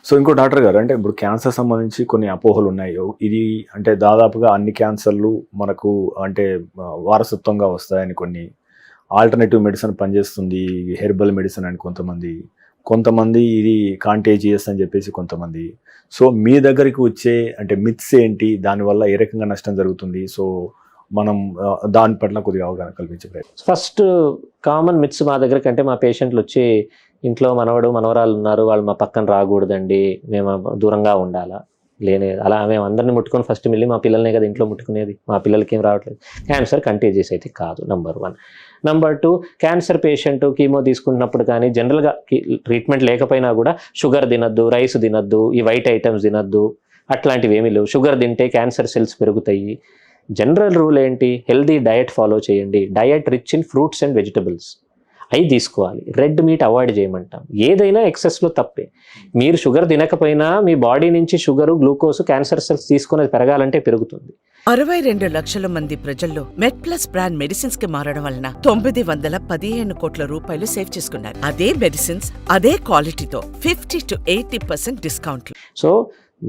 So ఇంకో doctor గారు, అంటే ఇప్పుడు క్యాన్సర్ సంబంధించి కొన్ని అపోహలు ఉన్నాయి. ఇది అంటే దాదాపుగా అన్ని క్యాన్సర్లు మనకు అంటే వారసత్వంగా వస్తాయని కొన్ని, ఆల్టర్నేటివ్ మెడిసిన్ పనిచేస్తుంది, హెర్బల్ మెడిసిన్ అని కొంతమంది ఇది కాంటేజియస్ అని చెప్పేసి కొంతమంది. సో మీ దగ్గరికి వచ్చే అంటే మిత్స్ ఏంటి, దానివల్ల ఏ రకంగా నష్టం జరుగుతుంది? సో మనం దాని పట్ల కొద్దిగా అవగాహన కల్పించే ప్రయత్నం. ఫస్ట్ కామన్ మిత్స్ మా దగ్గర కంటే మా పేషెంట్లు వచ్చి ఇంట్లో మనవడు మనవరాలు ఉన్నారు, వాళ్ళు మా పక్కన రాకూడదండి, మేము దూరంగా ఉండాలా, లేనే అలా మేము అందరిని ముట్టుకొని ఫస్ట్ వెళ్ళి మా పిల్లల్నే కదా ఇంట్లో ముట్టుకునేది, మా పిల్లలకి ఏం రావట్లేదు. క్యాన్సర్ కంటేజియస్ అయితే కాదు, number 1. Number 2, cancer patient chemo తీసుకున్నప్పుడు కానీ జనరల్గా ట్రీట్మెంట్ లేకపోయినా కూడా షుగర్ తినద్దు, రైస్ తినద్దు, ఈ వైట్ ఐటమ్స్ తినద్దు, అట్లాంటివి ఏమీ లేవు. షుగర్ తింటే క్యాన్సర్ సెల్స్ పెరుగుతాయి. జనరల్ రూల్ ఏంటి? హెల్దీ డయట్ ఫాలో చేయండి. Diet rich in fruits and vegetables అవి తీసుకోవాలి. రెడ్ మీట్ అవాయిడ్ చేయమంటాం. ఏదైనా ఎక్సెస్లో తప్పే. మీరు షుగర్ తినకపోయినా మీ బాడీ నుంచి షుగరు, గ్లూకోజ్, క్యాన్సర్ సెల్స్ తీసుకుని పెరగాలంటే పెరుగుతుంది. 62 లక్షల మంది ప్రజల్లో మెడ్ ప్లస్ బ్రాండ్ మెడిసిన్స్ కి మారడం వలన 915 కోట్ల రూపాయలు సేవ్ చేసుకున్నారు. అదే మెడిసిన్స్ అదే క్వాలిటీతో 50 to 80% డిస్కౌంట్. సో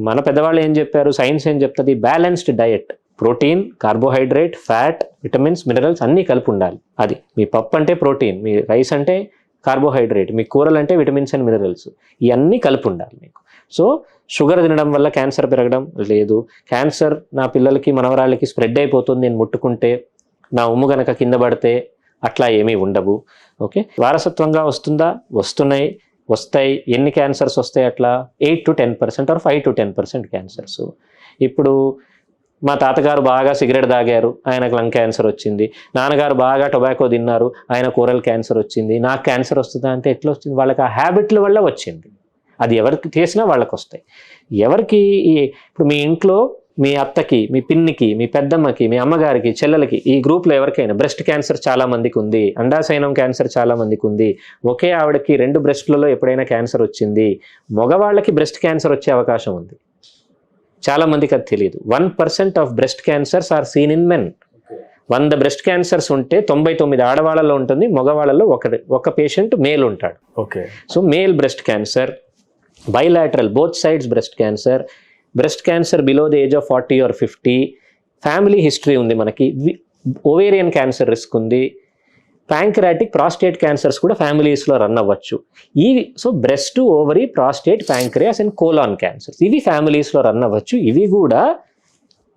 మన పెద్దవాళ్ళు ఏం చెప్పారు, సైన్స్ ఏం చెప్తుంది? Balanced diet, protein, carbohydrate, fat, vitamins, minerals అన్నీ కలిపి ఉండాలి. అది మీ పప్పు అంటే ప్రోటీన్, మీ రైస్ అంటే కార్బోహైడ్రేట్, మీ కూరలు అంటే విటమిన్స్ అండ్ మినరల్స్, ఇవన్నీ కలిపి ఉండాలి మీకు. సో షుగర్ తినడం వల్ల క్యాన్సర్ పెరగడం లేదు. క్యాన్సర్ నా పిల్లలకి మనవరాళ్ళకి స్ప్రెడ్ అయిపోతుంది నేను ముట్టుకుంటే, నా ఉమ్ము గనక కింద పడితే, అట్లా ఏమీ ఉండవు. ఓకే, వారసత్వంగా వస్తుందా? వస్తాయి. ఎన్ని క్యాన్సర్స్ వస్తాయి? అట్లా 8 to 10% ఆర్ 5 to 10% క్యాన్సర్స్. ఇప్పుడు మా తాతగారు బాగా సిగరెట్ తాగారు, ఆయనకు లంగ్ క్యాన్సర్ వచ్చింది. నాన్నగారు బాగా టొబాకో తిన్నారు, ఆయన కూరల్ క్యాన్సర్ వచ్చింది. నాకు క్యాన్సర్ వస్తుందా అంటే ఎట్లా వచ్చింది? వాళ్ళకి ఆ హ్యాబిట్ల వల్ల వచ్చింది. అది ఎవరికి చేసినా వాళ్ళకి వస్తాయి. ఎవరికి ఇప్పుడు మీ ఇంట్లో మీ అత్తకి, మీ పిన్నికి, మీ పెద్దమ్మకి, మీ అమ్మగారికి, చెల్లెలకి, ఈ గ్రూప్లో ఎవరికైనా బ్రెస్ట్ క్యాన్సర్ చాలా మందికి ఉంది, అండాశయనం క్యాన్సర్ చాలా మందికి ఉంది. ఒకే ఆవిడకి 2 బ్రెస్ట్లలో ఎప్పుడైనా క్యాన్సర్ వచ్చింది. మగవాళ్ళకి బ్రెస్ట్ క్యాన్సర్ వచ్చే అవకాశం ఉంది. చాలా మందికి అది తెలియదు. 1% of breast cancers are seen in men. 100 breast cancers ఉంటే 99 ఆడవాళ్ళలో ఉంటుంది, మగవాళ్ళలో ఒక పేషెంట్ మేల్ ఉంటాడు. Okay, so male breast cancer, bilateral both sides breast cancer below the age of 40 or 50, family history ఉంది మనకి, ఓవేరియన్ క్యాన్సర్ రిస్క్ ఉంది, pancreatic, prostate cancers కూడా ఫ్యామిలీస్లో రన్ అవ్వచ్చు. So breast, ovary, prostate, pancreas and colon cancers ఇవి ఫ్యామిలీస్లో run అవ్వచ్చు. ఇవి కూడా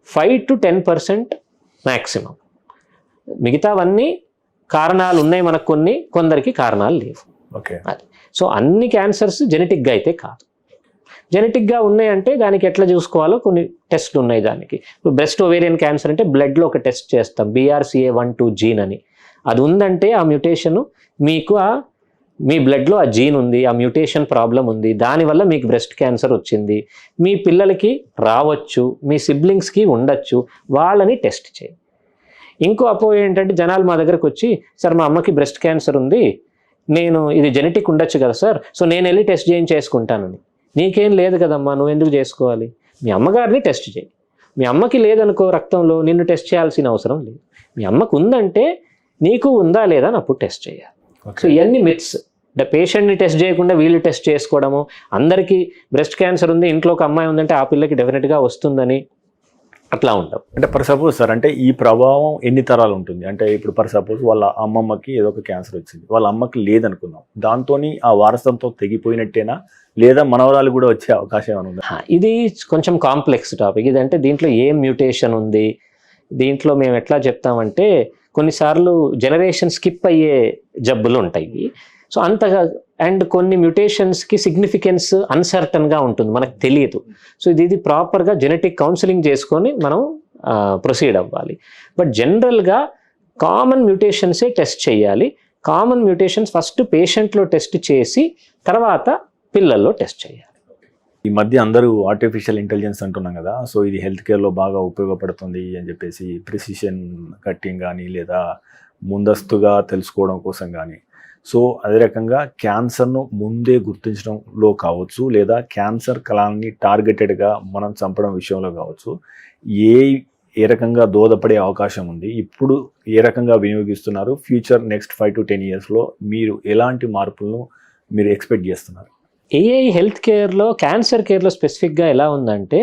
5 to 10% మ్యాక్సిమం. మిగతావన్నీ కారణాలు ఉన్నాయి మనకు, కొందరికి కారణాలు లేవు. ఓకే, అది. సో అన్ని క్యాన్సర్స్ జెనెటిక్గా అయితే కాదు. జెనెటిక్గా ఉన్నాయంటే దానికి ఎట్లా చూసుకోవాలో కొన్ని టెస్ట్లు ఉన్నాయి దానికి. ఇప్పుడు బ్రెస్ట్ ఓవేరియన్ క్యాన్సర్ అంటే బ్లడ్లో ఒక టెస్ట్ చేస్తాం, BRCA1-2 జీన్ అని. అది ఉందంటే ఆ మ్యూటేషను మీకు మీ బ్లడ్లో ఆ జీన్ ఉంది, ఆ మ్యూటేషన్ ప్రాబ్లం ఉంది, దానివల్ల మీకు బ్రెస్ట్ క్యాన్సర్ వచ్చింది. మీ పిల్లలకి రావచ్చు, మీ సిబ్లింగ్స్కి ఉండొచ్చు, వాళ్ళని టెస్ట్ చేయి. ఇంకో అపోహ ఏంటంటే జనాలు మా దగ్గరకు వచ్చి, సార్ మా అమ్మకి బ్రెస్ట్ క్యాన్సర్ ఉంది, నేను ఇది జెనెటిక్ ఉండొచ్చు కదా సార్, సో నేను వెళ్ళి టెస్ట్ చేసుకుంటానని. నీకేం లేదు కదమ్మా, నువ్వు ఎందుకు చేసుకోవాలి? మీ అమ్మగారిని టెస్ట్ చేయి. మీ అమ్మకి లేదనుకో రక్తంలో, నిన్ను టెస్ట్ చేయాల్సిన అవసరం లేదు. మీ అమ్మకు ఉందంటే నీకు ఉందా లేదా అని అప్పుడు టెస్ట్ చేయాలి. సో ఇవన్నీ మిత్స్. అంటే పేషెంట్ని టెస్ట్ చేయకుండా వీళ్ళు టెస్ట్ చేసుకోవడము, అందరికీ బ్రెస్ట్ క్యాన్సర్ ఉంది, ఇంట్లో ఒక అమ్మాయి ఉందంటే ఆ పిల్లకి డెఫినెట్గా వస్తుందని అట్లా ఉండవు. అంటే ఫర్ సపోజ్ సార్, అంటే ఈ ప్రభావం ఎన్ని తరాలు ఉంటుంది? అంటే ఇప్పుడు ఫర్ సపోజ్ వాళ్ళ అమ్మమ్మకి ఏదో ఒక క్యాన్సర్ వచ్చింది, వాళ్ళ అమ్మకి లేదనుకుందాం, దాంతో ఆ వారసత్వంతో తెగిపోయినట్టేనా, లేదా మనవరాలు కూడా వచ్చే అవకాశం ఏమైనా ఉందా? ఇది కొంచెం కాంప్లెక్స్ టాపిక్. ఇదంటే దీంట్లో ఏం మ్యూటేషన్ ఉంది, దీంట్లో మేము ఎట్లా చెప్తామంటే కొన్నిసార్లు జనరేషన్ స్కిప్ అయ్యే జబ్బులు ఉంటాయి. సో అంతగా అండ్ కొన్ని మ్యూటేషన్స్కి సిగ్నిఫికెన్స్ అన్సర్టన్గా ఉంటుంది, మనకు తెలియదు. సో ఇది ప్రాపర్గా జెనెటిక్ కౌన్సిలింగ్ చేసుకొని మనం ప్రొసీడ్ అవ్వాలి. బట్ జనరల్గా కామన్ మ్యూటేషన్సే టెస్ట్ చేయాలి. కామన్ మ్యూటేషన్స్ ఫస్ట్ పేషెంట్లో టెస్ట్ చేసి తర్వాత పిల్లల్లో టెస్ట్ చేయాలి. ఈ మధ్య అందరూ ఆర్టిఫిషియల్ ఇంటెలిజెన్స్ అంటున్నాం కదా, సో ఇది హెల్త్ కేర్లో బాగా ఉపయోగపడుతుంది అని చెప్పేసి, ప్రిసిషన్ కట్టింగ్ కానీ లేదా ముందస్తుగా తెలుసుకోవడం కోసం కానీ. సో అదే రకంగా క్యాన్సర్ను ముందే గుర్తించడంలో కావచ్చు, లేదా క్యాన్సర్ కళాన్ని టార్గెటెడ్గా మనం చంపడం విషయంలో కావచ్చు, ఏ రకంగా దోహదపడే అవకాశం ఉంది, ఇప్పుడు ఏ రకంగా వినియోగిస్తున్నారు, ఫ్యూచర్ నెక్స్ట్ 5 to 10 yearsలో మీరు ఎలాంటి మార్పులను మీరు ఎక్స్పెక్ట్ చేస్తున్నారు? ఏఐ హెల్త్ కేర్లో, క్యాన్సర్ కేర్లో స్పెసిఫిక్గా ఎలా ఉందంటే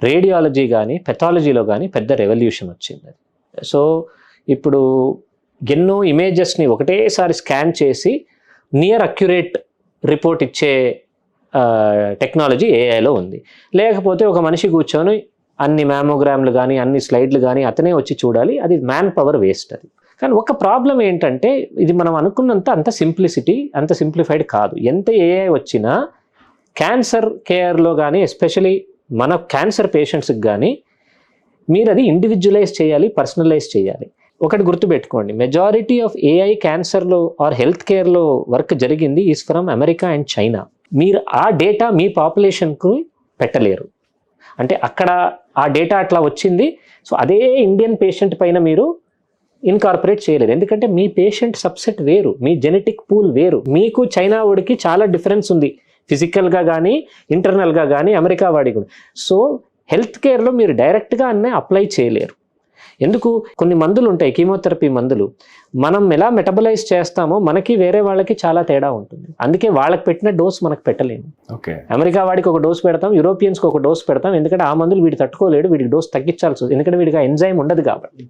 రేడియాలజీ కానీ పెథాలజీలో కానీ పెద్ద రెవల్యూషన్ వచ్చింది. సో ఇప్పుడు ఎన్నో ఇమేజెస్ని ఒకటేసారి స్కాన్ చేసి నియర్ అక్యురేట్ రిపోర్ట్ ఇచ్చే టెక్నాలజీ ఏఐలో ఉంది. లేకపోతే ఒక మనిషి కూర్చొని అన్ని మ్యామోగ్రామ్లు కానీ అన్ని స్లైడ్లు కానీ అతనే వచ్చి చూడాలి, అది మ్యాన్ పవర్ వేస్ట్. అది కానీ ఒక ప్రాబ్లం ఏంటంటే ఇది మనం అనుకున్నంత అంత సింప్లిఫైడ్ కాదు. ఎంత ఏఐ వచ్చినా క్యాన్సర్ కేర్లో కానీ ఎస్పెషలీ మన క్యాన్సర్ పేషెంట్స్కి కానీ మీరు అది ఇండివిజువలైజ్ చేయాలి, పర్సనలైజ్ చేయాలి. ఒకటి గుర్తుపెట్టుకోండి, మెజారిటీ ఆఫ్ ఏఐ క్యాన్సర్లో ఆర్ హెల్త్ కేర్లో వర్క్ జరిగింది is from America and China. మీరు ఆ డేటా మీ పాపులేషన్కు పెట్టలేరు. అంటే అక్కడ ఆ డేటా అట్లా వచ్చింది, సో అదే ఇండియన్ పేషెంట్ పైన మీరు ఇన్కార్పొరేట్ చేయలేరు. ఎందుకంటే మీ పేషెంట్ సబ్సెట్ వేరు, మీ జెనెటిక్ పూల్ వేరు. మీకు చైనా వాడికి చాలా డిఫరెన్స్ ఉంది ఫిజికల్గా కానీ ఇంటర్నల్గా కానీ అమెరికా వాడికి కూడా. సో హెల్త్ కేర్లో మీరు డైరెక్ట్గా అన్నీ అప్లై చేయలేరు. ఎందుకు? కొన్ని మందులు ఉంటాయి, కీమోథెరపీ మందులు, మనం ఎలా మెటబలైజ్ చేస్తామో మనకి వేరే వాళ్ళకి చాలా తేడా ఉంటుంది. అందుకే వాళ్ళకి పెట్టిన డోస్ మనకు పెట్టలేము. ఓకే, అమెరికా వాడికి ఒక డోస్ పెడతాం, యూరోపియన్స్కి ఒక డోస్ పెడతాం, ఎందుకంటే ఆ మందులు వీడు తట్టుకోలేడు, వీడికి డోస్ తగ్గించాల్సి వస్తుంది, ఎందుకంటే వీడికి ఆ ఎంజైమ్ ఉండదు కాబట్టి.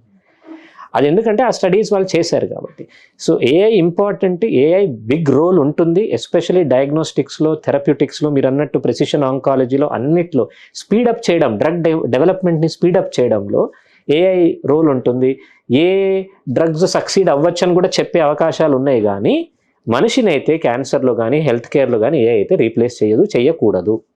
అది ఎందుకంటే ఆ స్టడీస్ వాళ్ళు చేశారు కాబట్టి. So AI important, AI big role ఉంటుంది, ఎస్పెషలీ డయాగ్నోస్టిక్స్లో, థెరప్యూటిక్స్లో, మీరు అన్నట్టు ప్రెసిషన్ ఆంకాలజీలో అన్నిట్లో స్పీడప్ చేయడం, డ్రగ్ డెవలప్మెంట్ని స్పీడప్ చేయడంలో ఏఐ రోల్ ఉంటుంది. ఏ డ్రగ్స్ సక్సీడ్ అవ్వచ్చని కూడా చెప్పే అవకాశాలు ఉన్నాయి, కానీ మనిషిని అయితే క్యాన్సర్లో కానీ హెల్త్ కేర్లో కానీ ఏఐ అయితే రీప్లేస్ చేయదు, చేయకూడదు.